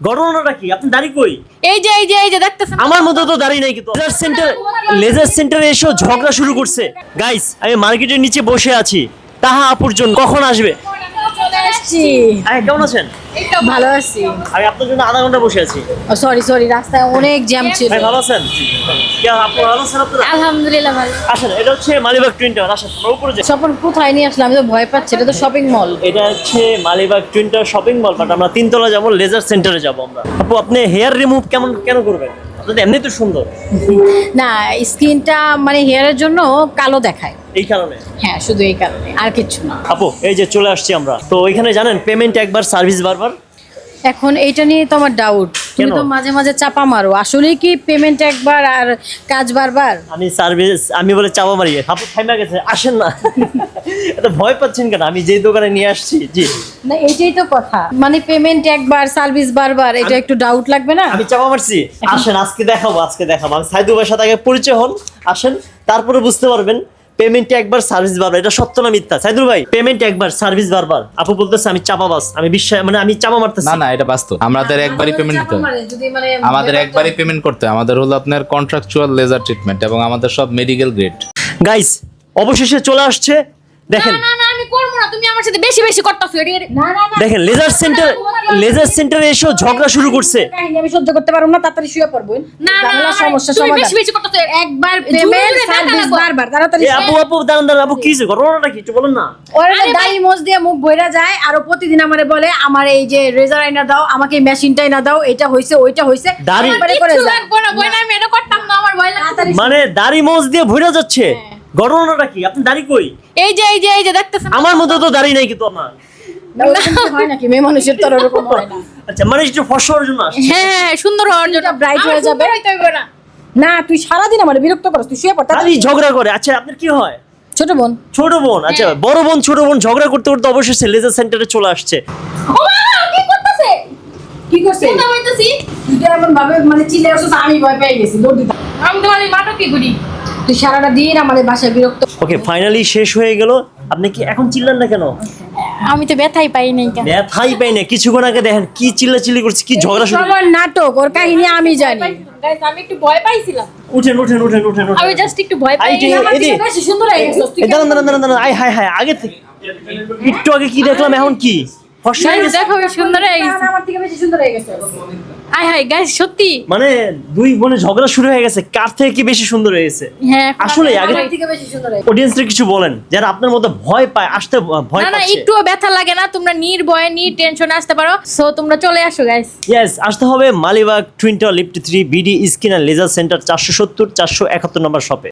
ঘটনাটা কি? আপনি দাড়ি কই? এই যে দেখতেছেন আমার মতো তো দাড়ি নাই কিন্তু। লেজার সেন্টারে এসে ঝগড়া শুরু করছে। গাইস, আমি মার্কেটের নিচে বসে আছি। তাহা আপুর জন্য কখন আসবে? চলে আসছি। কেমন আছেন? ভালো আছি। আমি আপনার জন্য আধা ঘন্টা বসে আছি। সরি রাস্তায় অনেক জ্যাম ছিল। ভাই ভালো আছেন? আপু ভালো আছেন আপনারা? আলহামদুলিল্লাহ ভালো। আসেন, এটা হচ্ছে মালিবাগ টুইন টাওয়ার। আসেন, আমরা উপরে যাই। স্বপন কোথায় নিয়ে আসলাম? আমি তো ভয় পাচ্ছি, এটা তো শপিং মল। এটা হচ্ছে Malibagh twin tower shopping mall, but আমরা তিনতলা যাবো, লেজার সেন্টারে যাবো আমরা। আপু, আপনি হেয়ার রিমুভ কেন করবেন? আপনি তো এমনি তো সুন্দর। না, স্কিনটা মানে হেয়ারের জন্য কালো দেখায়, এই কারণে। হ্যাঁ শুধু এই কারণে, আর কিছু না। আপু, এই যে চলে আসছি আমরা। তো এখানে জানেন পেমেন্ট একবার সার্ভিস বারবার। এখন এইটা নিয়ে তো আমার ডাউট। তুমি কেন? তো মাঝে মাঝে চাপা মারো, আসলে কি পেমেন্ট একবার আর কাজ বারবার? আমি বলে চাপা মারি। আপু থাইমা গেছে, আসেন না। এত ভয় পাচ্ছেন কেন? আমি যেই দোকানে নিয়ে আসছি। জি না, এইটাই তো কথা, মানে পেমেন্ট একবার সার্ভিস বারবার, এটা একটু ডাউট লাগবে না? আমি চাপা মারছি। আসেন, আজকে দেখাবো। আমি সাইদু ভাইয়ের সাথে আগে পরিচয় হন। আসেন, তারপরে বুঝতে পারবেন পেমেন্ট একবার সার্ভিস বারবার এটা সত্য না মিথ্যা। সাইদুল ভাই, পেমেন্ট একবার সার্ভিস বারবার। আপু বলতেছে আমি চাপাবাজ, আমি বিশ্বাস মানে আমি চাপা মারতেছি। না এটা বাস্তব। আমাদের একবারই পেমেন্ট করতে হয়। আমাদের একবারই পেমেন্ট করতে হয়। আমাদের হলো আপনার কন্ট্রাকচুয়াল লেজার ট্রিটমেন্ট এবং আমাদের সব মেডিকেল গ্রেড। গাইস, অবশেষে চলে আসছে। দেখেন না আমি করব না, তুমি আমার সাথে বেশি করতেছো। না দেখেন লেজার সেন্টারে এসে ঝগড়া শুরু করছে। কাহিনী আমি সহ্য করতে পারবো না, তাড়াতাড়ি শুয়ে পড়বো। না সমস্যা তুমি সমাধান। বেশি করতেছো। একবার পেমেন্ট সার্ভিস বারবার, তাড়াতাড়ি। আপু দাঁড়ান, আপু কি হয়েছে? ঘটনাটা কি একটু বলেন না। ওরে দাড়ি মোজ দিয়ে মুখ বইরা যায়, আর ও প্রতিদিন আমারে বলে আমার এই যে রেজার আইনা দাও, আমাকে এই মেশিনটাই না দাও, এটা হইছে ওইটা হইছে, দাড়ি একবারে করে কিছু যায়। লাগবো না, বই না আমি এটা করতাম না, আমার ভয় লাগে। মানে দাড়ি মোজ দিয়ে ভরে যাচ্ছে। ঘটনাটা কি? আপনি দাড়ি কই? এই যে দেখতেছেন আমার মতো তো দাড়ি নাই কিন্তু আমার। না, ওরকম কি হয় নাকি? মেয়ে মানুষের তো আর ওরকম হয় না। আচ্ছা, মানে একটু ফর্সা হওয়ার জন্য আসছে। হ্যাঁ সুন্দর হওয়ার জন্য এটা ব্রাইট হয়ে যাবে। সুন্দর হইতে হইবে না। না, তুই সারাদিন আমার বিরক্ত করস, তুই শুয়ে পড় খালি তাড়াতাড়ি। ঝগড়া করে। আচ্ছা, আপনার কি হয়? ছোট বোন। ছোট বোন? আচ্ছা, বড় বোন ছোট বোন ঝগড়া করতে করতে অবশেষে লেজার সেন্টারে চলে আসছে। ও মা কি করতেছে? কি করছিস? কথা বলতেছি। তুই তো এমন ভাবে মানে চিল্লে আসছিস, আমি ভয় পেয়ে গেছি, দৌড় দিতাম। আমি তোমার এই নাটক কি করি? তুই সারাটা দিন আমাদের বাসায় বিরক্ত। ওকে, ফাইনালি শেষ হয়ে গেল। আপনি কি এখন চিল্লান না কেন? আমি তো ব্যথাই পাই নাই কেন? ব্যথাই পাই না। কিছুক্ষণ আগে দেখেন কি চিল্লাচিল্লি করছে, কি ঝগড়া শুরু। আমার নাটক, ওর কাহিনী আমি জানি। গাইস আমি একটু ভয় পাইছিলাম। উঠেন। আমি জাস্ট একটু ভয় পাই। এই যে, আমার থেকে এদিকে। বেশি সুন্দর হয়ে গেছিস তুই। দাঁড়ান। আয় হায়, আগে থেকে একটু আগে কি দেখলাম, এখন কি ফর্সা হয়ে গেছে? দেখো সুন্দর হয়ে গেছে। আমার থেকে বেশি সুন্দর হয়ে গেছিস। আয় হায় গাইস সত্যি। মানে দুই বোনে ঝগড়া শুরু হয়ে গেছে, কার থেকে কি বেশি সুন্দর হয়েছে। হ্যাঁ আসলে আগে আমার থেকে বেশি সুন্দর হয়ে অডিয়েন্সরা কিছু বলেন, যারা আপনার মতো ভয় পায়, আসতে ভয় না পাচ্ছে। একটুও ব্যথা লাগে না, তোমরা নির্ভয়ে টেনশনে আসতে পারো। সো তোমরা চলে আসো গাইস। ইয়েস, আসতে হবে Malibagh twin tower lift 3 BD skin and laser centre 470 471 নম্বর শপে।